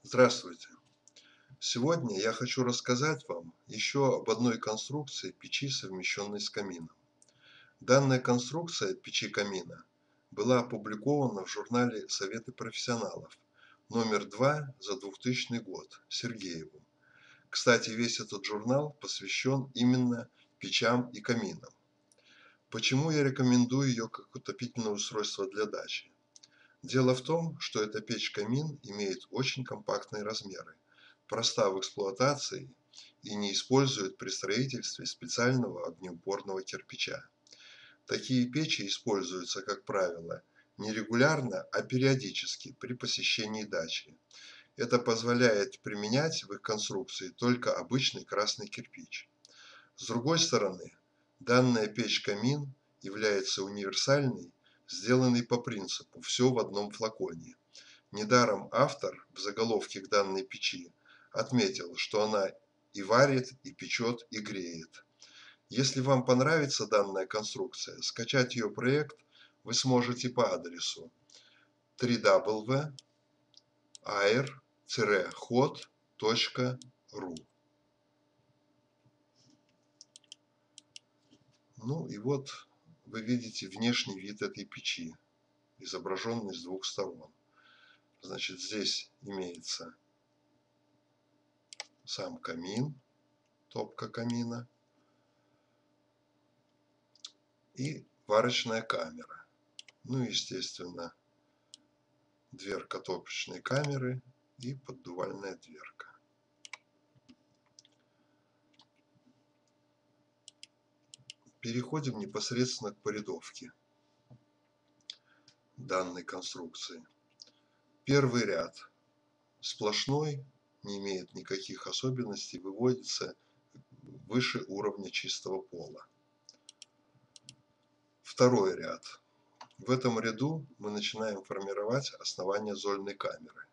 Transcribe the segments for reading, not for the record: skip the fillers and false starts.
Здравствуйте! Сегодня я хочу рассказать вам еще об одной конструкции печи, совмещенной с камином. Данная конструкция печи-камина была опубликована в журнале «Советы профессионалов» номер 2 за 2000 год Сергеевым. Кстати, весь этот журнал посвящен именно печам и каминам. Почему я рекомендую ее как отопительное устройство для дачи? Дело в том, что эта печь-камин имеет очень компактные размеры, проста в эксплуатации и не использует при строительстве специального огнеупорного кирпича. Такие печи используются, как правило, не регулярно, а периодически при посещении дачи. Это позволяет применять в их конструкции только обычный красный кирпич. С другой стороны, данная печь-камин является универсальной, сделанной по принципу «все в одном флаконе». Недаром автор в заголовке к данной печи отметил, что она и варит, и печет, и греет. Если вам понравится данная конструкция, скачать ее проект вы сможете по адресу www.air-hot.ru. Ну и вот вы видите внешний вид этой печи, изображенный с двух сторон. Значит, здесь имеется сам камин, топка камина и варочная камера. Ну и, естественно, дверка топочной камеры и поддувальная дверка. Переходим непосредственно к порядовке данной конструкции. Первый ряд сплошной, не имеет никаких особенностей, выводится выше уровня чистого пола. Второй ряд. В этом ряду мы начинаем формировать основание зольной камеры.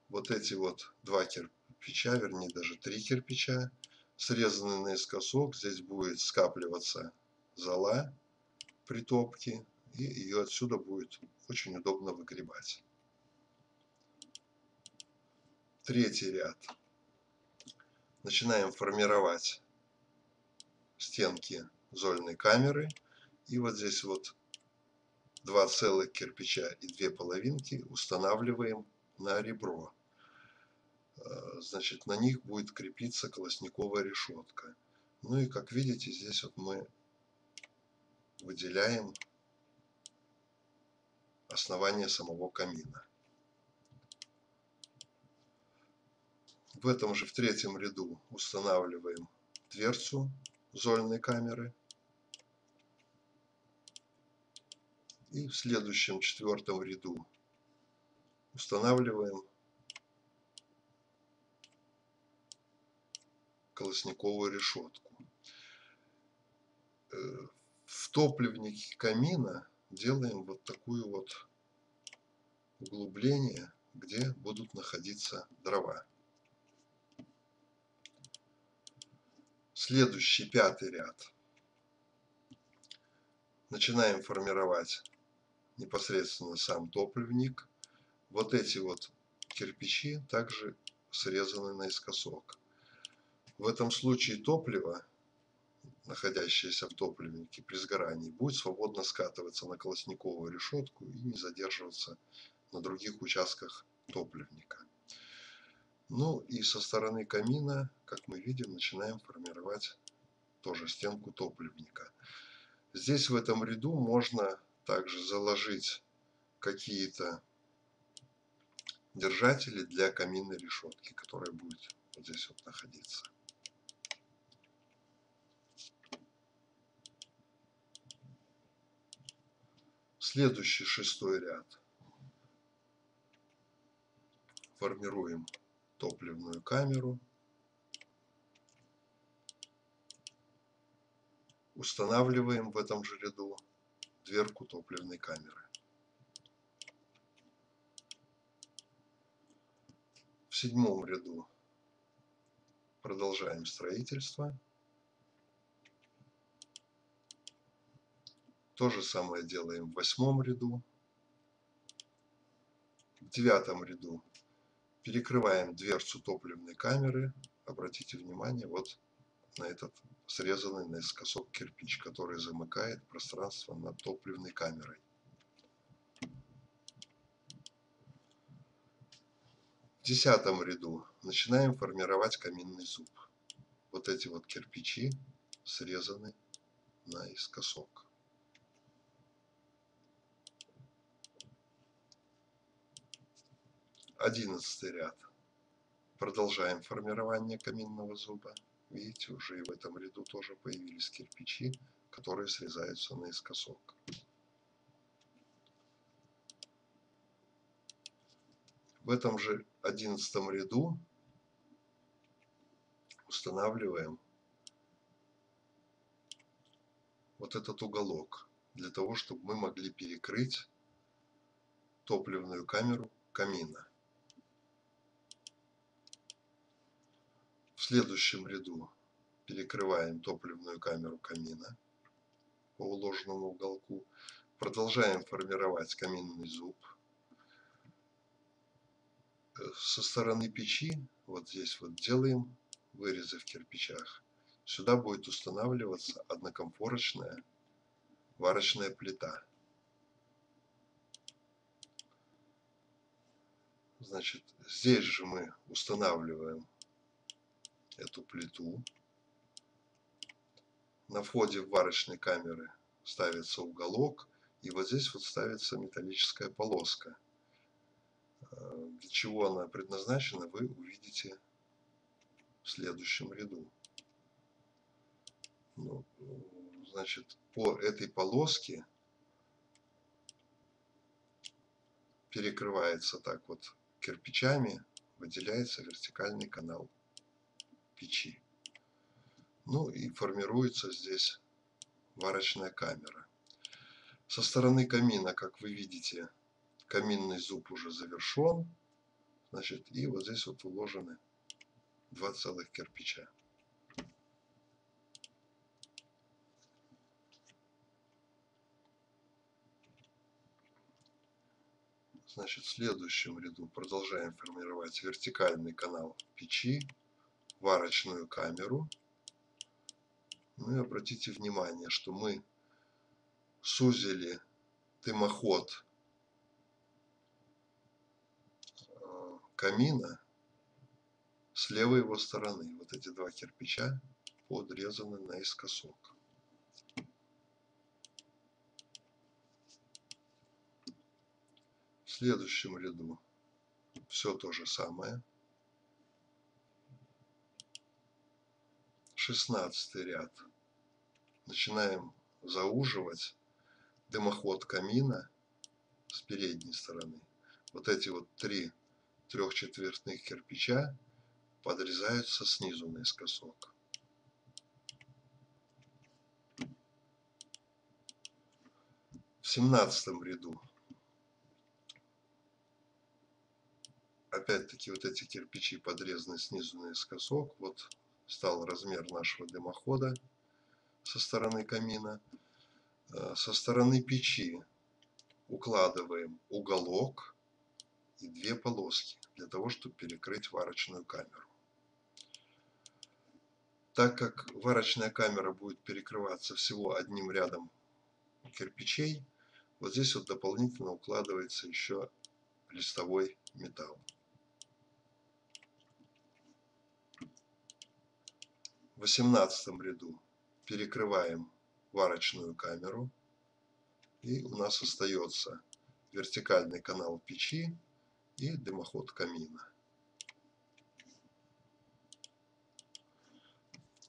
Вот эти вот два кирпича, вернее даже три кирпича, срезанные наискосок, здесь будет скапливаться зола при топке, и ее отсюда будет очень удобно выгребать. Третий ряд. Начинаем формировать стенки зольной камеры, и вот здесь вот два целых кирпича и две половинки устанавливаем на ребро. Значит, на них будет крепиться колосниковая решетка. Ну и как видите, здесь вот мы выделяем основание самого камина. В этом же в третьем ряду устанавливаем дверцу зольной камеры. И в следующем четвертом ряду устанавливаем колосниковую решетку. В топливнике камина делаем вот такую вот углубление, где будут находиться дрова. Следующий пятый ряд. Начинаем формировать непосредственно сам топливник. Вот эти вот кирпичи также срезаны наискосок. В этом случае топливо, находящееся в топливнике при сгорании, будет свободно скатываться на колосниковую решетку и не задерживаться на других участках топливника. Ну и со стороны камина, как мы видим, начинаем формировать тоже стенку топливника. Здесь в этом ряду можно также заложить какие-то держатели для каминной решетки, которая будет вот здесь вот находиться. Следующий шестой ряд. Формируем топливную камеру. Устанавливаем в этом же ряду дверку топливной камеры. В седьмом ряду продолжаем строительство. То же самое делаем в восьмом ряду. В девятом ряду Перекрываем дверцу топливной камеры. Обратите внимание вот на этот срезанный наискосок кирпич, который замыкает пространство над топливной камерой. В 10-м ряду начинаем формировать каминный зуб. Вот эти вот кирпичи срезаны наискосок. 11-й ряд. Продолжаем формирование каминного зуба. Видите, уже и в этом ряду тоже появились кирпичи, которые срезаются наискосок. В этом же 11-м ряду устанавливаем вот этот уголок, для того, чтобы мы могли перекрыть топливную камеру камина. В следующем ряду перекрываем топливную камеру камина по уложенному уголку. Продолжаем формировать каминный зуб. Со стороны печи, вот здесь вот делаем вырезы в кирпичах. Сюда будет устанавливаться однокомфорочная варочная плита. Значит, здесь же мы устанавливаем эту плиту. На входе в варочной камеры ставится уголок, и вот здесь вот ставится металлическая полоска. Для чего она предназначена, вы увидите в следующем ряду. Ну, значит, по этой полоске перекрывается так вот кирпичами, выделяется вертикальный канал печи. Ну и формируется здесь варочная камера. Со стороны камина, как вы видите, каминный зуб уже завершен. Значит, и вот здесь вот уложены два целых кирпича. Значит, в следующем ряду продолжаем формировать вертикальный канал печи, варочную камеру. Ну и обратите внимание, что мы сузили дымоход камина с левой его стороны. Вот эти два кирпича подрезаны наискосок. В следующем ряду все то же самое. 16-й ряд. Начинаем зауживать дымоход камина с передней стороны. Вот эти вот три трехчетвертных кирпича подрезаются снизу наискосок. В 17-м ряду опять-таки вот эти кирпичи подрезаны снизу наискосок. Вот стал размер нашего дымохода со стороны камина. Со стороны печи укладываем уголок и две полоски для того, чтобы перекрыть варочную камеру. Так как варочная камера будет перекрываться всего одним рядом кирпичей, вот здесь вот дополнительно укладывается еще листовой металл. В 18-м ряду перекрываем варочную камеру, и у нас остается вертикальный канал печи и дымоход камина.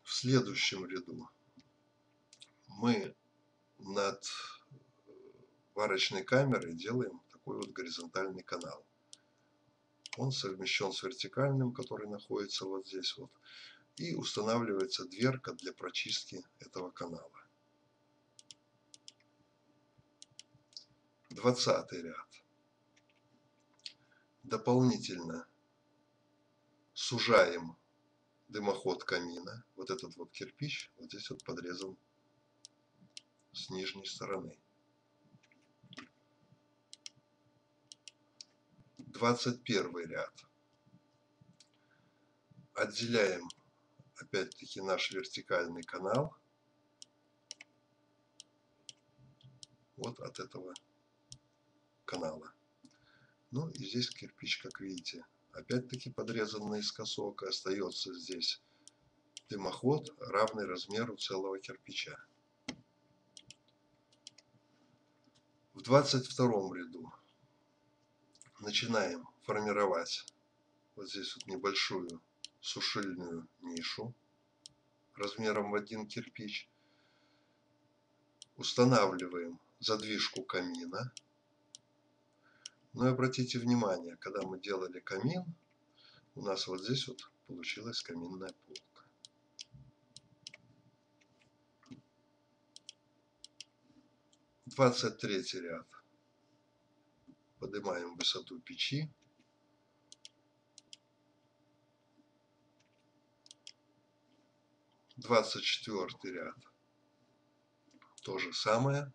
В следующем ряду мы над варочной камерой делаем такой вот горизонтальный канал. Он совмещен с вертикальным, который находится вот здесь вот. И устанавливается дверка для прочистки этого канала. 20-й ряд. Дополнительно сужаем дымоход камина. Вот этот вот кирпич вот здесь вот подрезан с нижней стороны. 21 ряд. Отделяем опять-таки наш вертикальный канал вот от этого канала. Ну и здесь кирпич, как видите, опять-таки подрезан наискосок, и остается здесь дымоход, равный размеру целого кирпича. В 22 ряду начинаем формировать вот здесь вот небольшую сушильную нишу размером в 1 кирпич. Устанавливаем задвижку камина. Но обратите внимание, когда мы делали камин, у нас вот здесь вот получилась каминная полка. В 23 ряд поднимаем высоту печи. В 24 ряд то же самое.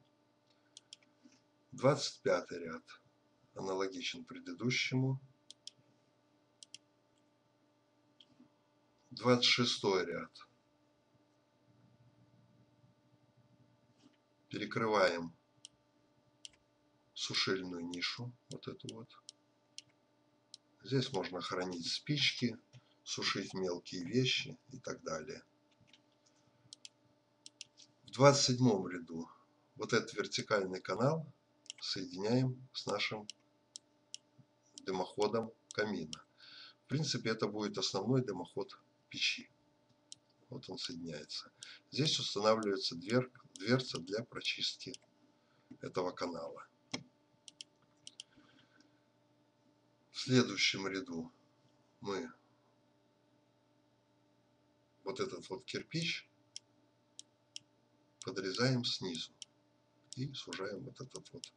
25 ряд аналогичен предыдущему. 26 ряд перекрываем сушильную нишу, вот эту вот. Здесь можно хранить спички, сушить мелкие вещи и так далее. В 27 ряду вот этот вертикальный канал соединяем с нашим дымоходом камина. В принципе, это будет основной дымоход печи. Вот он соединяется. Здесь устанавливается дверца для прочистки этого канала. В следующем ряду мы вот этот вот кирпич подрезаем снизу и сужаем вот этот вот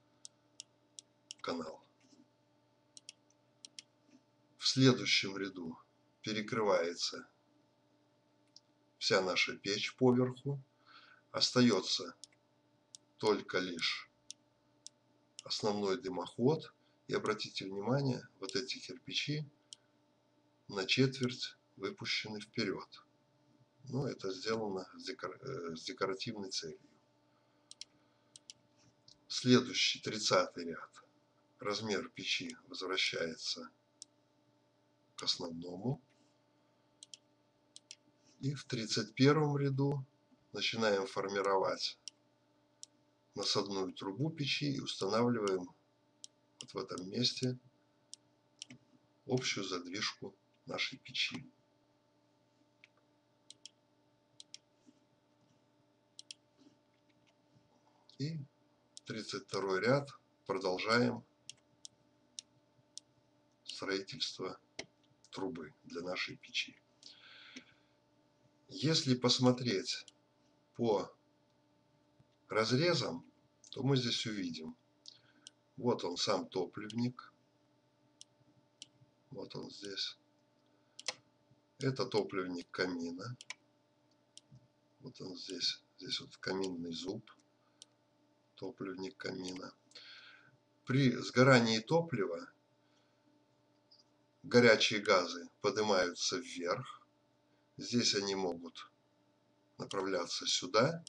канал. В следующем ряду перекрывается вся наша печь поверху. Остается только лишь основной дымоход. И обратите внимание, вот эти кирпичи на четверть выпущены вперед. Но это сделано с декоративной целью. Следующий, 30-й ряд. Размер печи возвращается к основному. И в 31 ряду начинаем формировать насадную трубу печи и устанавливаем вот в этом месте общую задвижку нашей печи. И 32 ряд продолжаем строительство трубы для нашей печи. Если посмотреть по разрезам, то мы здесь увидим, вот он сам топливник, вот он здесь, это топливник камина, вот он здесь вот каминный зуб, топливник камина. При сгорании топлива горячие газы поднимаются вверх, здесь они могут направляться сюда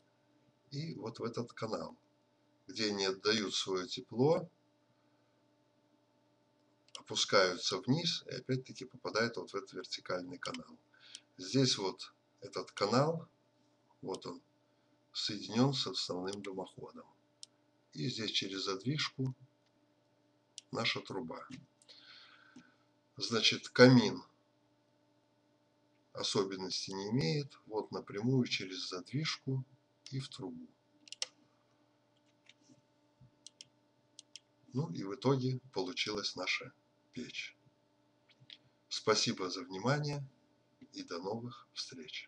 и вот в этот канал, где они отдают свое тепло, опускаются вниз и опять-таки попадают вот в этот вертикальный канал. Здесь вот этот канал, вот он, соединен с основным дымоходом. И здесь через задвижку наша труба. Значит, камин особенности не имеет. Вот напрямую через задвижку и в трубу. Ну и в итоге получилась наша печь. Спасибо за внимание и до новых встреч.